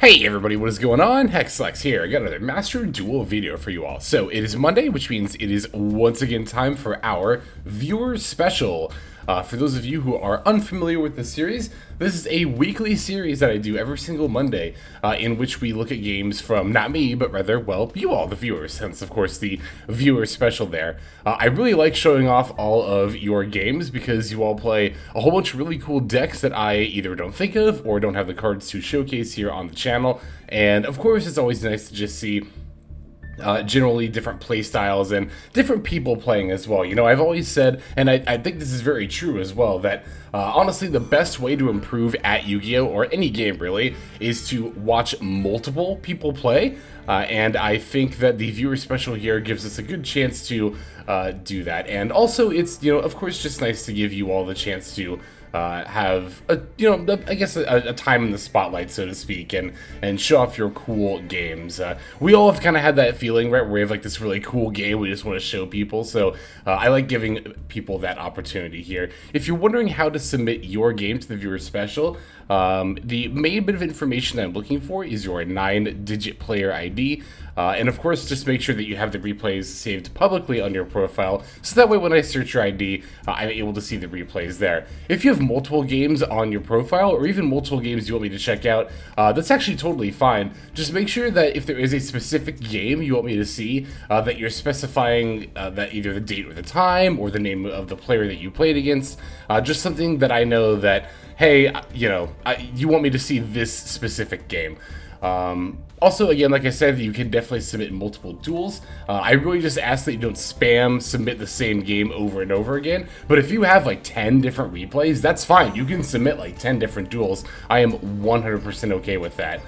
Hey everybody, what is going on? Hexlex here. I got another Master Duel video for you all. So it is Monday, which means it is once again time for our viewer special. For those of you who are unfamiliar with the series, this is a weekly series that I do every single Monday, in which we look at games from not me, but rather, well, you all, the viewers, hence of course the viewer special there. I really like showing off all of your games because you all play a whole bunch of really cool decks that I either don't think of or don't have the cards to showcase here on the channel. And of course, it's always nice to just see generally different play styles and different people playing as well. You know, I've always said, and I think this is very true as well, that honestly the best way to improve at Yu-Gi-Oh! Or any game really is to watch multiple people play, and I think that the viewer special here gives us a good chance to do that. And also it's, you know, of course just nice to give you all the chance to have a, you know, I guess a time in the spotlight, so to speak, and show off your cool games. We all have kind of had that feeling, right, where we have like this really cool game we just want to show people, so I like giving people that opportunity here. If you're wondering how to submit your game to the viewer special, the main bit of information that I'm looking for is your 9-digit player ID, and of course just make sure that you have the replays saved publicly on your profile, so that way when I search your ID, I'm able to see the replays there. If you have multiple games on your profile, or even multiple games you want me to check out, that's actually totally fine. Just make sure that if there is a specific game you want me to see, that you're specifying that either the date or the time, or the name of the player that you played against, just something that I know that, hey, you know, you want me to see this specific game. Also, again, like I said, you can definitely submit multiple duels. I really just ask that you don't spam submit the same game over and over again. But if you have like 10 different replays, that's fine. You can submit like 10 different duels. I am 100% okay with that.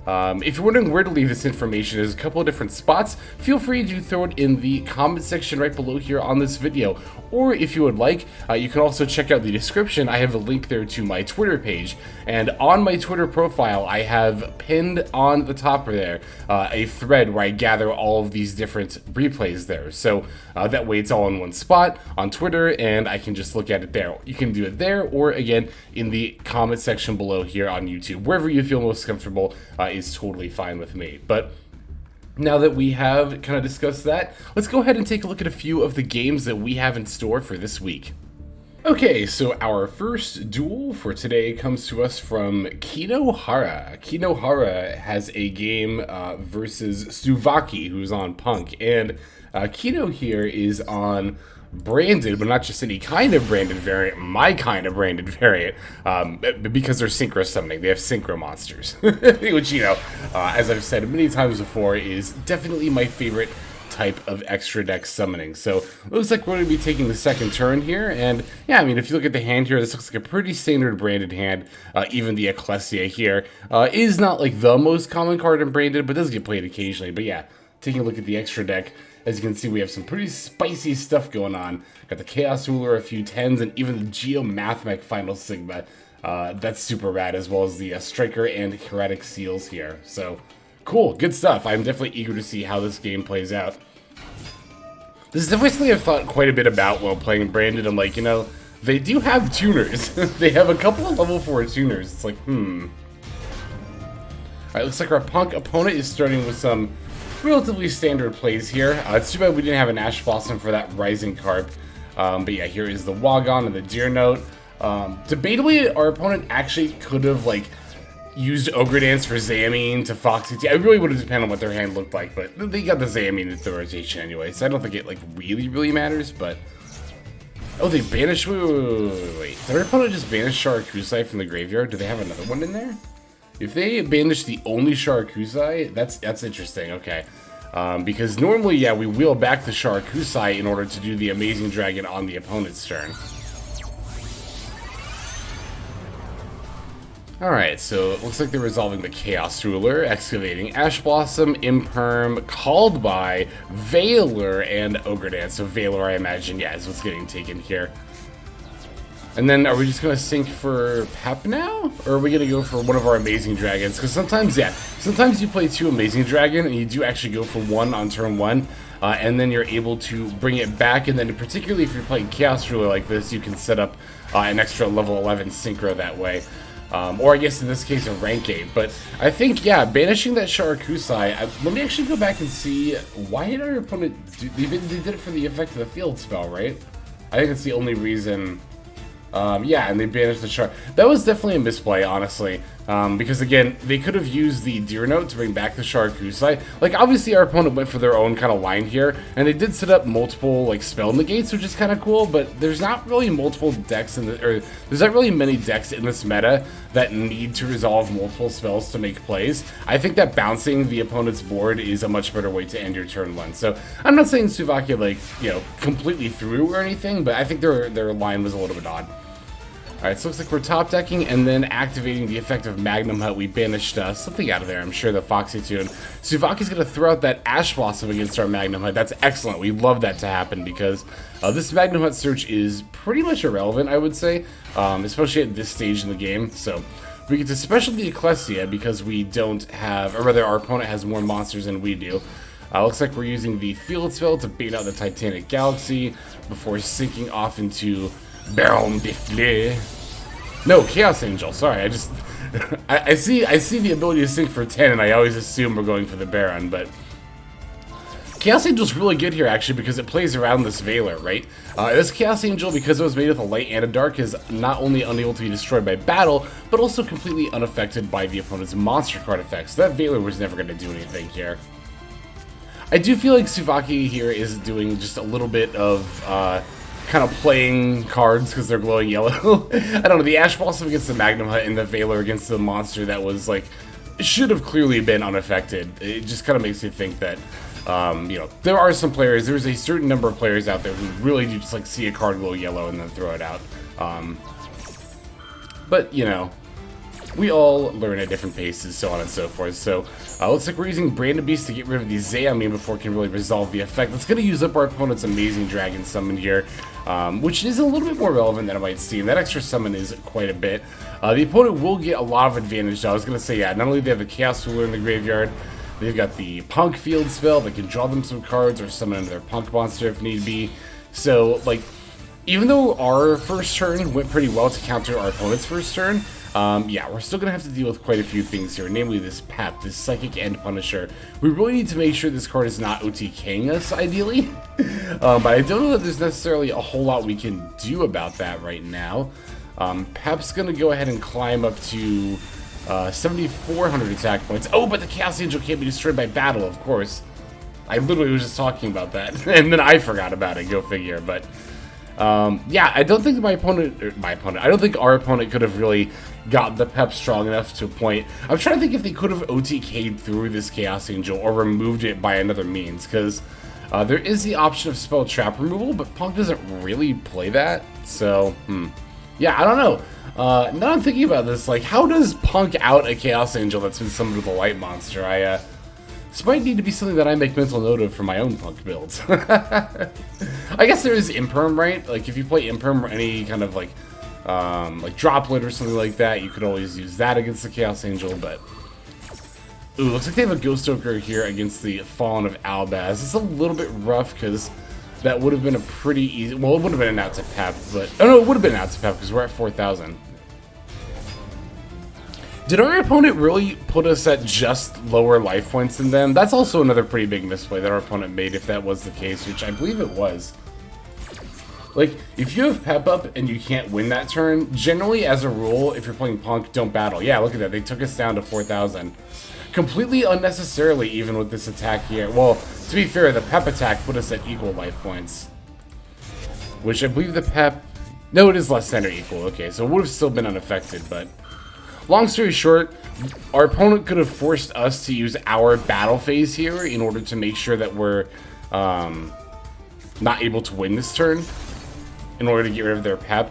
If you're wondering where to leave this information, there's a couple of different spots. Feel free to throw it in the comment section right below here on this video. Or if you would like, you can also check out the description. I have a link there to my Twitter page. And on my Twitter profile, I have pinned on the top there a thread where I gather all of these different replays there. So that way it's all in one spot on Twitter, and I can just look at it there. You can do it there, or again, in the comment section below here on YouTube. Wherever you feel most comfortable is totally fine with me. But now that we have kind of discussed that, let's go ahead and take a look at a few of the games that we have in store for this week. Okay, so our first duel for today comes to us from Kinohara. Kinohara has a game versus Stuvaki, who's on Punk, and Kino here is on branded, but not just any kind of branded variant, my kind of branded variant, because they're synchro summoning. They have synchro monsters, which, you know, as I've said many times before, is definitely my favorite type of extra deck summoning. So it looks like we're going to be taking the second turn here, and yeah, I mean, if you look at the hand here, this looks like a pretty standard branded hand. Even the Ecclesia here is not like the most common card in branded, but does get played occasionally. But yeah, taking a look at the extra deck, as you can see, we have some pretty spicy stuff going on. Got the Chaos Ruler, a few 10s, and even the Geomathemech Final Sigma. That's super rad, as well as the Striker and Heretic Seals here. So, cool, good stuff. I'm definitely eager to see how this game plays out. This is definitely something I've thought quite a bit about while playing Branded. I'm like, you know, they do have tuners. They have a couple of level 4 tuners. It's like, Alright, looks like our Punk opponent is starting with some relatively standard plays here. It's too bad we didn't have an Ash Blossom for that Rising Carp. But yeah, here is the Wagon and the Deer Note. Debatably, our opponent actually could have, like, used Ogre Dance for Zamine to Foxy T. I really would have depended on what their hand looked like, but they got the Zamine into the rotation anyway, so I don't think it, like, really matters, but... Oh, they banished... Wait. Did our opponent just banish Sharakusai from the graveyard? Do they have another one in there? If they banish the only Sharakusai, that's interesting, okay. Because normally, yeah, we wheel back the Sharakusai in order to do the Amazing Dragon on the opponent's turn. Alright, so it looks like they're resolving the Chaos Ruler, excavating Ash Blossom, Imperm, called by Veiler, and Ogre Dance. So Veiler, I imagine, yeah, is what's getting taken here. And then, are we just going to sync for Pep now? Or are we going to go for one of our Amazing Dragons? Because sometimes, yeah, sometimes you play 2 Amazing Dragon, and you do actually go for 1 on turn 1. And then you're able to bring it back, and then particularly if you're playing Chaos Ruler like this, you can set up an extra level 11 Synchro that way. Or I guess in this case a rank 8. But I think, yeah, banishing that Sharakusai, let me actually go back and see, why did our opponent do, they did it for the effect of the field spell, right? I think it's the only reason. Yeah, and they banished the Char. That was definitely a misplay, honestly. Because again, they could have used the Deer Note to bring back the Sharakusai. Like, obviously our opponent went for their own kind of line here, and they did set up multiple, like, spell negates, which is kind of cool, but there's not really multiple decks in the, or there's not really many decks in this meta that need to resolve multiple spells to make plays. I think that bouncing the opponent's board is a much better way to end your turn one. So, I'm not saying Tsuvaki, like, you know, completely threw or anything, but I think their line was a little bit odd. Alright, so looks like we're top decking and then activating the effect of Magnum Hut. We banished something out of there, I'm sure, the Foxy Tune. Tsuvaki's going to throw out that Ash Blossom against our Magnum Hut. That's excellent. We love that to happen because this Magnum Hut search is pretty much irrelevant, I would say, especially at this stage in the game. So we get to special the Ecclesia because we don't have, or rather our opponent has more monsters than we do. Looks like we're using the Field Spell to bait out the Titanic Galaxy before sinking off into Baron de Fleur. No, Chaos Angel. Sorry, I just I see the ability to sync for 10, and I always assume we're going for the Baron, but Chaos Angel's really good here actually because it plays around this Veiler, right? This Chaos Angel, because it was made with a light and a dark, is not only unable to be destroyed by battle, but also completely unaffected by the opponent's monster card effects. So that Veiler was never going to do anything here. I do feel like Tsuvaki here is doing just a little bit of kind of playing cards because they're glowing yellow. I don't know, the Ash Blossom against the Magnum Hut and the Veiler against the monster that was like, should have clearly been unaffected. It just kind of makes you think that, you know, there are some players, there's a certain number of players out there who really do just like see a card glow yellow and then throw it out. But, you know, we all learn at different paces, so on and so forth. So, looks like we're using Branded Beast to get rid of the Zeamine before it can really resolve the effect. That's going to use up our opponent's amazing Dragon Summon here, which is a little bit more relevant than it might seem. That extra summon is quite a bit. The opponent will get a lot of advantage, though. I was going to say, yeah, not only do they have the Chaos Ruler in the graveyard, they've got the Punk Field spell that can draw them some cards or summon another Punk monster if need be. So, like, even though our first turn went pretty well to counter our opponent's first turn, yeah, we're still going to have to deal with quite a few things here, namely this Pep, this Psychic and Punisher. We really need to make sure this card is not OTKing us, ideally. But I don't know that there's necessarily a whole lot we can do about that right now. Pep's going to go ahead and climb up to 7,400 attack points. Oh, but the Chaos Angel can't be destroyed by battle, of course. I literally was just talking about that, and then I forgot about it, go figure, but... yeah, I don't think I don't think our opponent could have really got the Pep strong enough to a point. I'm trying to think if they could have OTK'd through this Chaos Angel or removed it by another means, because there is the option of spell trap removal, but Punk doesn't really play that, so, yeah, I don't know. Now I'm thinking about this, like, how does Punk out a Chaos Angel that's been summoned with a light monster? This might need to be something that I make mental note of for my own Punk builds. I guess there is Imperm, right? Like, if you play Imperm or any kind of, like Droplet or something like that, you could always use that against the Chaos Angel, but... Ooh, looks like they have a Ghost Stoker here against the Fallen of Albaz. It's a little bit rough, because that would have been a pretty easy... Well, it would have been an out to Pep, but... Oh, no, it would have been an out to Pep, because we're at 4,000. Did our opponent really put us at just lower life points than them? That's also another pretty big misplay that our opponent made, if that was the case, which I believe it was. Like, if you have Pep up and you can't win that turn, generally, as a rule, if you're playing Punk, don't battle. Yeah, look at that. They took us down to 4,000. Completely unnecessarily, even with this attack here. Well, to be fair, the Pep attack put us at equal life points. Which I believe the Pep... No, it is less than or equal. Okay, so it would have still been unaffected, but... Long story short, our opponent could have forced us to use our battle phase here in order to make sure that we're not able to win this turn in order to get rid of their Pep.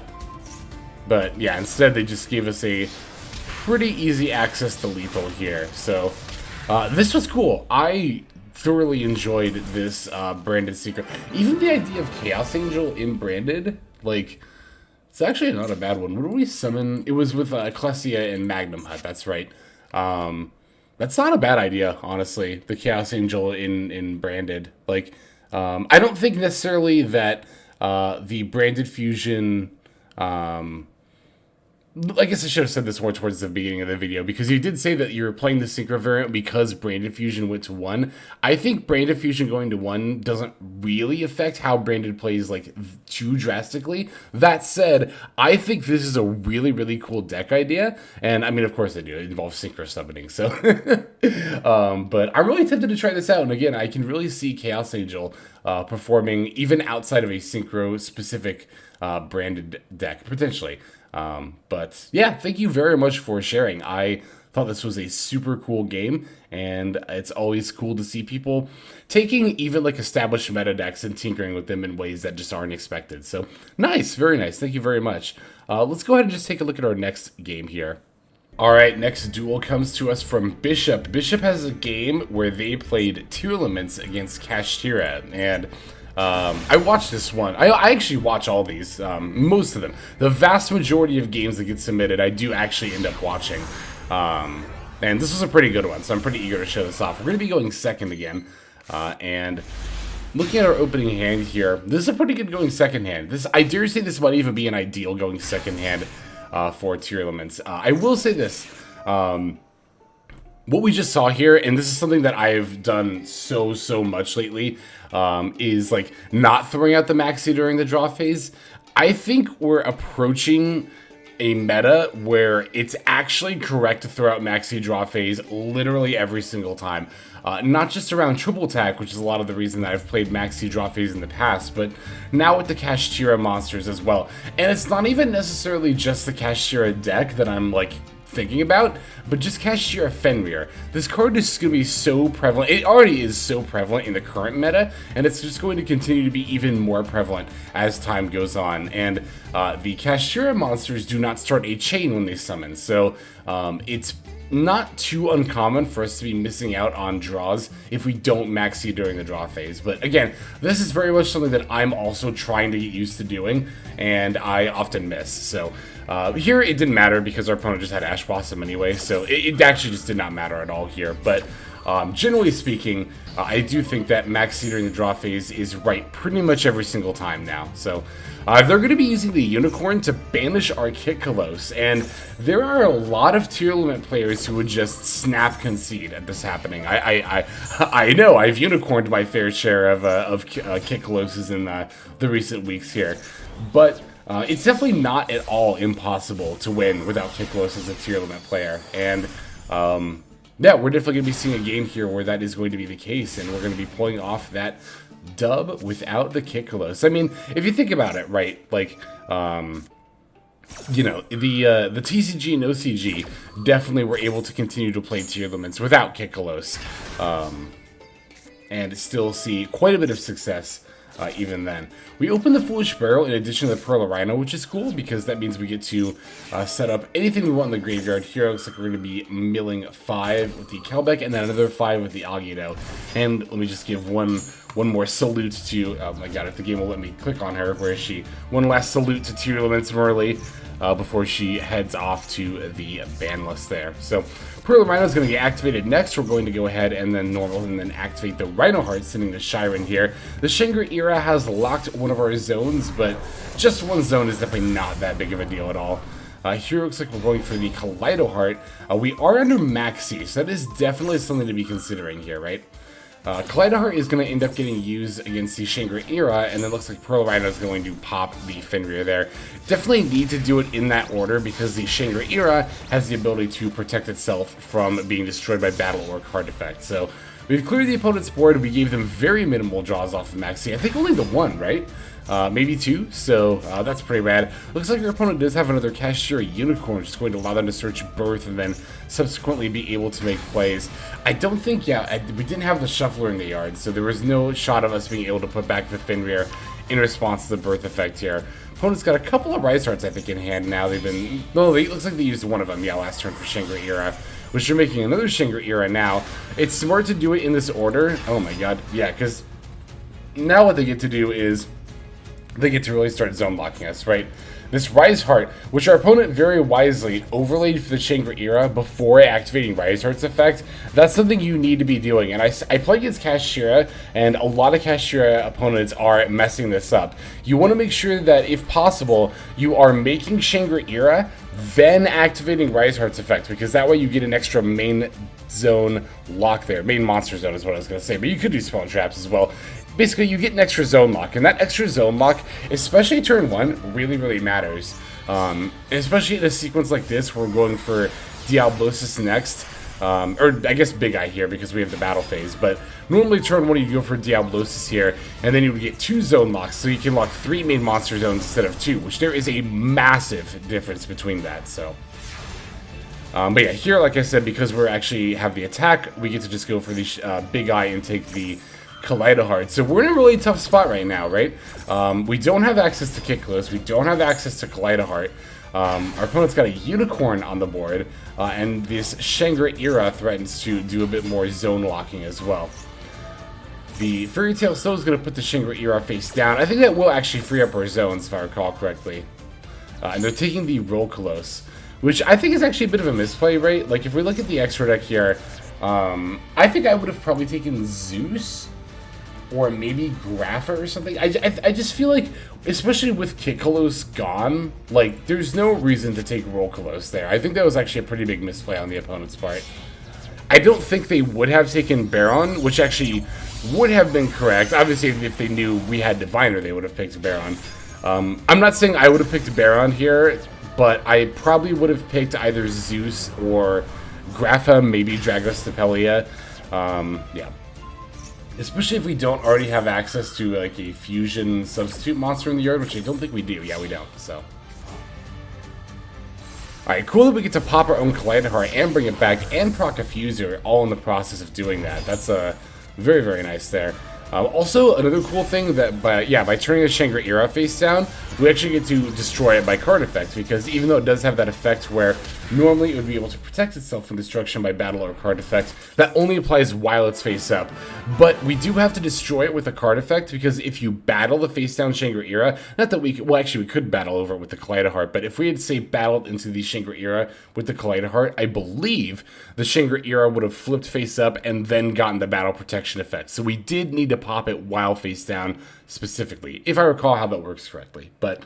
But yeah, instead they just gave us a pretty easy access to lethal here. So this was cool. I thoroughly enjoyed this branded secret. Even the idea of Chaos Angel in branded, like... It's actually not a bad one. What did we summon? It was with Ecclesia and Magnum Hut, that's right. That's not a bad idea, honestly, the Chaos Angel in Branded. Like, I don't think necessarily that the Branded Fusion I guess I should have said this more towards the beginning of the video, because you did say that you were playing the Synchro variant because Branded Fusion went to 1. I think Branded Fusion going to 1 doesn't really affect how Branded plays, like, too drastically. That said, I think this is a really, really cool deck idea, and I mean, of course I do. It involves Synchro summoning, so... but I'm really tempted to try this out, and again, I can really see Chaos Angel performing even outside of a Synchro-specific branded deck, potentially. But yeah, thank you very much for sharing. I thought this was a super cool game, and it's always cool to see people taking even like established meta decks and tinkering with them in ways that just aren't expected. So nice, very nice. Thank you very much. Let's go ahead and just take a look at our next game here. All right, next duel comes to us from Bishop. Bishop has a game where they played 2 elements against Kashtira, and I watched this one. I actually watch all these, most of them. The vast majority of games that get submitted, I do actually end up watching. And this was a pretty good one, so I'm pretty eager to show this off. We're going to be going second again, and looking at our opening hand here, this is a pretty good going second hand. I dare say this might even be an ideal going second hand for tier elements. I will say this. What we just saw here, and this is something that I've done so much lately, is like not throwing out the maxi during the draw phase. I think we're approaching a meta where it's actually correct to throw out maxi draw phase literally every single time. Not just around triple attack, which is a lot of the reason that I've played maxi draw phase in the past, but now with the Kashtira monsters as well. And it's not even necessarily just the Kashtira deck that I'm like thinking about, but just Kashtira Fenrir. This card is going to be so prevalent. It already is so prevalent in the current meta, and it's just going to continue to be even more prevalent as time goes on. And the Kashtira monsters do not start a chain when they summon, so it's not too uncommon for us to be missing out on draws if we don't maxi during the draw phase. But again, this is very much something that I'm also trying to get used to doing, and I often miss. So here it didn't matter because our opponent just had Ash Blossom anyway, so it actually just did not matter at all here. But generally speaking, I do think that maxi during the draw phase is right pretty much every single time now. So they're going to be using the Unicorn to banish our Kitkalos, and there are a lot of tier element players who would just snap concede at this happening. I know I've unicorned my fair share of Kitkaloses in the recent weeks here, but it's definitely not at all impossible to win without Kitkalos as a tier element player. And yeah, we're definitely going to be seeing a game here where that is going to be the case, and we're going to be pulling off that dub without the Kitkalos. I mean, if you think about it, right, like, you know, the TCG and OCG definitely were able to continue to play tier elements without Kitkalos, and still see quite a bit of success even then. We open the Foolish Barrel in addition to the Pearl of Rhino, which is cool because that means we get to set up anything we want in the graveyard. Here it looks like we're going to be milling 5 with the Kelbeck and then another 5 with the Agito. And let me just give one more salute to, oh my god, if the game will let me click on her, where is she? One last salute to Tier Elements Merly before she heads off to the ban list there. So Pearl of Rhino is going to get activated next. We're going to go ahead and then normal and then activate the Rhino Heart, sending the Shiren here. The Shangri-Ira has locked one of our zones, but just one zone is definitely not that big of a deal at all. Here it looks like we're going for the Kaleido Heart. We are under Maxi, so that is definitely something to be considering here, right? Kaleido Heart is going to end up getting used against the Shangri-Ira, and it looks like Pearl Rhino is going to pop the Fenrir there. Definitely need to do it in that order because the Shangri-Ira has the ability to protect itself from being destroyed by battle or card effect. So we've cleared the opponent's board. We gave them very minimal draws off of Maxi. I think only the 1, right? Maybe 2, so that's pretty bad. Looks like your opponent does have another Kashtira Unicorn, which is going to allow them to search Birth and then subsequently be able to make plays. I don't think, we didn't have the Shuffler in the yard, so there was no shot of us being able to put back the Fenrir in response to the Birth effect here. Opponent's got a couple of Rise Hearts, I think, in hand now. It looks like they used one of them, last turn for Shangri-Ira, which they're making another Shangri-Ira now. It's smart to do it in this order. Oh my god, yeah, because now what they get to do is they get to really start zone locking us, right? this Rise Heart, which our opponent very wisely overlaid for the Shangri-Ira before activating Rise Heart's effect. That's something you need to be doing, and I play against Kashira, and a lot of Kashira opponents are messing this up. You want to make sure that, if possible, you are making Shangri-Ira, then activating Rise Heart's effect, because that way you get an extra main zone lock there. Main monster zone is what I was going to say, but you could do spawn traps as well. Basically, you get an extra zone lock, and that extra zone lock, especially turn 1, really matters. Especially in a sequence like this, where we're going for Diablosis next, or I guess Big Eye here, because we have the battle phase, but normally turn 1 you go for Diablosis here, and then you would get 2 zone locks, so you can lock 3 main monster zones instead of 2, which there is a massive difference between that, so... but yeah, here, like I said, because we actually have the attack, we get to just go for the Big Eye and take the Kaleido Heart. So we're in a really tough spot right now, right? We don't have access to Kiklos, we don't have access to Kaleido Heart. Our opponent's got a Unicorn on the board, and this Shangri-Ira threatens to do a bit more zone locking as well. The Fairy Tail Snow is going to put the Shangri-Ira face down. I think that will actually free up our zones, if I recall correctly. And they're taking the Rolkalos, which I think is actually a bit of a misplay, right? Like, if we look at the extra deck here, I think I would have probably taken Zeus, or maybe Grapha or something. I just feel like, especially with Kiklos gone, like, there's no reason to take Rolkalos there. I think that was actually a pretty big misplay on the opponent's part. I don't think they would have taken Baron, which actually would have been correct. Obviously, if they knew we had Diviner, they would have picked Baron. I'm not saying I would have picked Baron here, but I probably would have picked either Zeus or Grapha, maybe Dragos Stapelia. Yeah. Especially if we don't already have access to, like, a fusion substitute monster in the yard, which I don't think we do. Yeah, we don't, so. Alright, cool that we get to pop our own Kaleido Heart and bring it back and proc a Fuser all in the process of doing that. That's very nice there. Also, another cool thing that by turning the Shangri-Ira face down, we actually get to destroy it by card effect, because even though it does have that effect where normally it would be able to protect itself from destruction by battle or card effect, that only applies while it's face up. But we do have to destroy it with a card effect, because if you battle the face down Shangri-Ira, not that we could, well, actually we could battle over it with the Kaleido Heart, but if we had, say, battled into the Shangri-Ira with the Kaleido Heart, I believe the Shangri-Ira would have flipped face up and then gotten the battle protection effect. So we did need to pop it while face down specifically, if I recall how that works correctly. But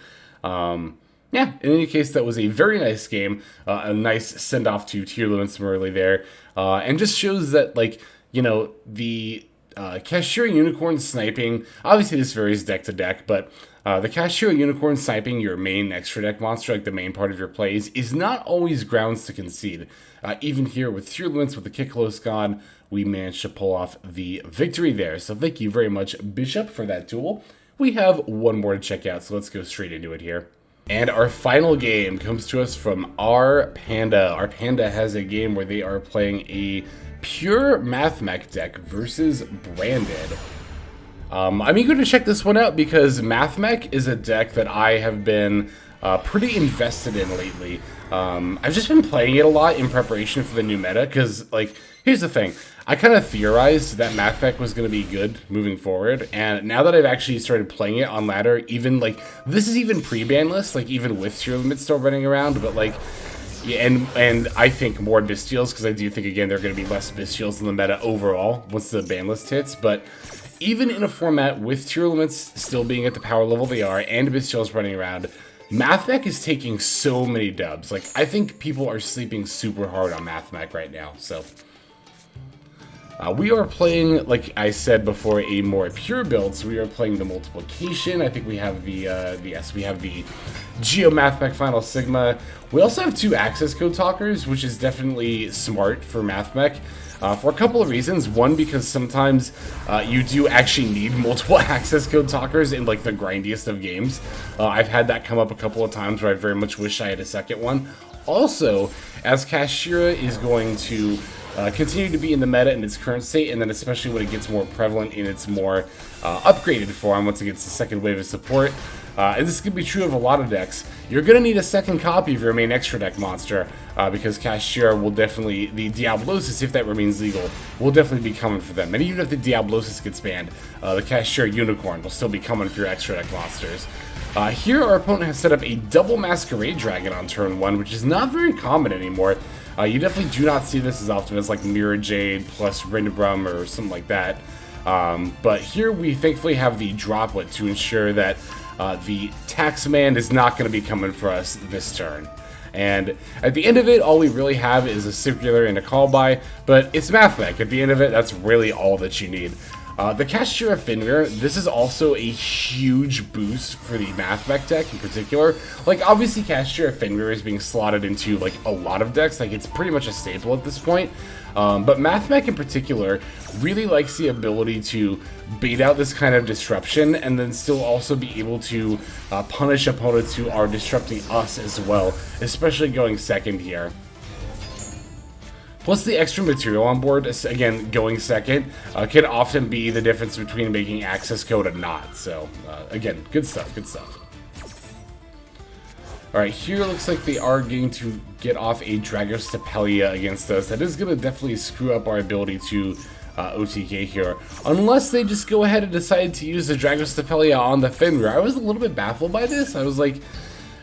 yeah, in any case, that was a very nice game, a nice send-off to Tier Limits early there, and just shows that, like, you know, the Kashira Unicorn sniping, obviously this varies deck to deck, but the Kashira Unicorn sniping your main extra deck monster, like the main part of your plays, is not always grounds to concede. Even here with Tier Limits, with the Kiklos gone, we managed to pull off the victory there. So thank you very much, Bishop, for that duel. We have one more to check out, so let's go straight into it here. And our final game comes to us from our Panda. Our Panda has a game where they are playing a pure Math Mech deck versus Branded. I'm eager to check this one out because Math Mech is a deck that I have been pretty invested in lately. I've just been playing it a lot in preparation for the new meta because, like, here's the thing. I kind of theorized that Math Mech was going to be good moving forward, and now that I've actually started playing it on ladder, even, like, this is even pre-banless, like, even with Tier Limits still running around, but, like, yeah, and I think more Bystials, because I do think, again, there are going to be less Bystials in the meta overall once the ban list hits, but even in a format with Tier Limits still being at the power level they are, and Bystials running around, Math Mech is taking so many dubs. Like, I think people are sleeping super hard on Math Mech right now, so... we are playing, like I said before, a more pure build, so we are playing the Multiplication. I think we have we have the Geomath Mech Final Sigma. We also have 2 access code talkers, which is definitely smart for Math Mech. For a couple of reasons. One, because sometimes you do actually need multiple access code talkers in, like, the grindiest of games. I've had that come up a couple of times where I very much wish I had a second one. Also, as Kashira is going to continue to be in the meta in its current state, and then especially when it gets more prevalent in its more upgraded form once it gets the second wave of support. And this could be true of a lot of decks. You're going to need a second copy of your main extra deck monster, because Cashier will definitely, the Diablosis, if that remains legal, will definitely be coming for them. And even if the Diablosis gets banned, the Cashier Unicorn will still be coming for your extra deck monsters. Here our opponent has set up a double Masquerade Dragon on turn 1, which is not very common anymore. You definitely do not see this as often as like Mirror Jade plus Rindbrum or something like that. But here we thankfully have the Droplet to ensure that the Taxman is not going to be coming for us this turn. And at the end of it, all we really have is a Circular and a Call By, but it's Mathmech. At the end of it, that's really all that you need. The Cashier of Fenrir, this is also a huge boost for the Mathmech deck in particular. Like, obviously Cashier of Fenrir is being slotted into, like, a lot of decks. Like, it's pretty much a staple at this point. But Mathmech in particular really likes the ability to bait out this kind of disruption and then still also be able to punish opponents who are disrupting us as well, especially going second here. Plus the extra material on board, again, going second, can often be the difference between making access code and not. So, again, good stuff, good stuff. Alright, here looks like they are going to get off a Dragostapelia against us. That is going to definitely screw up our ability to OTK here. Unless they just go ahead and decide to use the Dragostapelia on the Fenrir. I was a little bit baffled by this. I was like,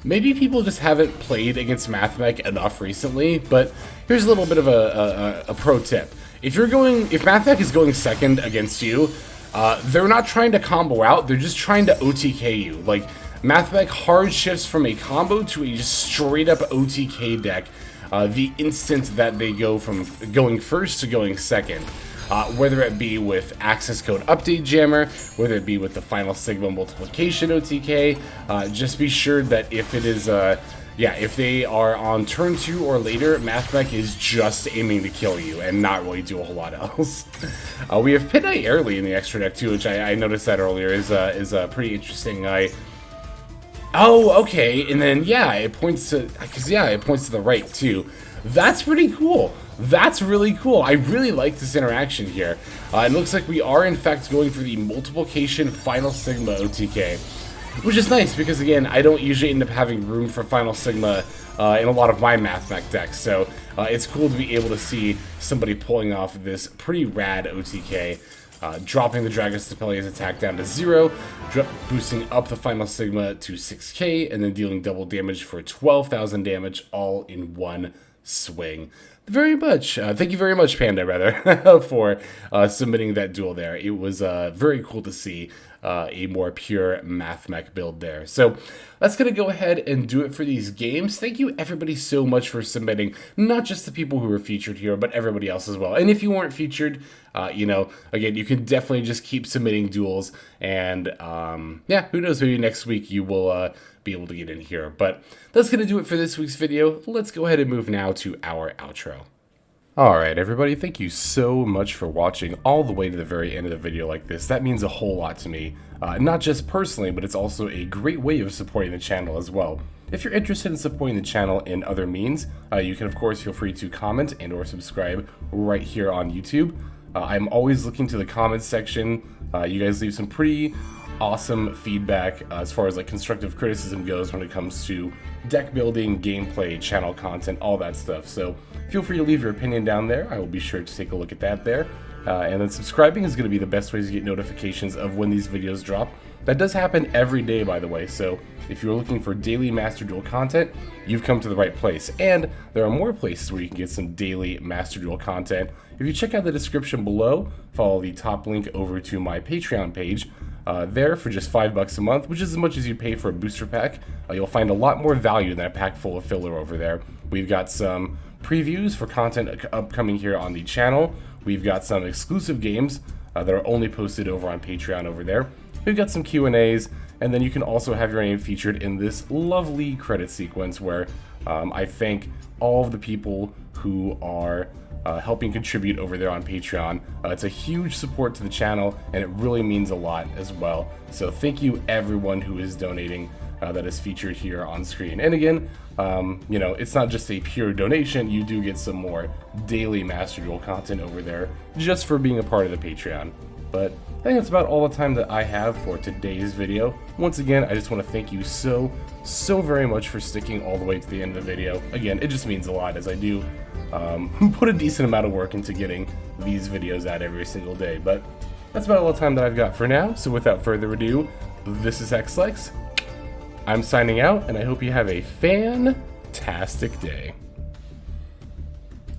maybe people just haven't played against Mathmech enough recently, but here's a little bit of a pro tip. If Mathmech is going second against you, they're not trying to combo out, they're just trying to OTK you. Like, Mathmech hard shifts from a combo to a straight up OTK deck the instant that they go from going first to going second. Whether it be with access code update jammer, whether it be with the final sigma multiplication OTK, just be sure that if it is, if they are on turn 2 or later, Mathmech is just aiming to kill you and not really do a whole lot else. We have Midnight Early in the extra deck too, which I noticed that earlier is pretty interesting. Oh, okay, and then it points to, it points to the right too. That's pretty cool. That's really cool. I really like this interaction here. It looks like we are in fact going for the multiplication final sigma OTK, which is nice because again, I don't usually end up having room for final sigma in a lot of my Mathmech decks, so it's cool to be able to see somebody pulling off this pretty rad OTK. Dropping the Dragostapelia's attack down to 0, boosting up the final sigma to 6k, and then dealing double damage for 12,000 damage all in one swing. Thank you very much, Panda, rather, for submitting that duel there. It was very cool to see a more pure Mathmech build there. So that's going to go ahead and do it for these games. Thank you everybody so much for submitting, not just the people who were featured here, but everybody else as well. And if you weren't featured, again, you can definitely just keep submitting duels, and who knows, maybe next week you will be able to get in here. But that's going to do it for this week's video. Let's go ahead and move now to our outro. Alright everybody, thank you so much for watching all the way to the very end of the video like this. That means a whole lot to me, not just personally, but it's also a great way of supporting the channel as well. If you're interested in supporting the channel in other means, you can of course feel free to comment and or subscribe right here on YouTube. I'm always looking to the comments section. You guys leave some pretty awesome feedback as far as like constructive criticism goes when it comes to deck building, gameplay, channel content, all that stuff. So feel free to leave your opinion down there. I will be sure to take a look at that there. And then subscribing is going to be the best way to get notifications of when these videos drop. That does happen every day, by the way, so if you're looking for daily Master Duel content, you've come to the right place. And there are more places where you can get some daily Master Duel content. If you check out the description below, follow the top link over to my Patreon page. There for just $5 a month, which is as much as you pay for a booster pack. You'll find a lot more value than a pack full of filler over there. We've got some previews for content upcoming here on the channel. We've got some exclusive games that are only posted over on Patreon over there. We've got some Q&As, and then you can also have your name featured in this lovely credit sequence where I thank all of the people who are helping contribute over there on Patreon. It's a huge support to the channel, and it really means a lot as well. So thank you everyone who is donating. that is featured here on screen. And again, you know, it's not just a pure donation. You do get some more daily Master Duel content over there just for being a part of the Patreon. But I think that's about all the time that I have for today's video. Once again, I just want to thank you so very much for sticking all the way to the end of the video. Again, it just means a lot, as I do put a decent amount of work into getting these videos out every single day. But that's about all the time that I've got for now. So without further ado, this is XLex. I'm signing out, and I hope you have a fantastic day.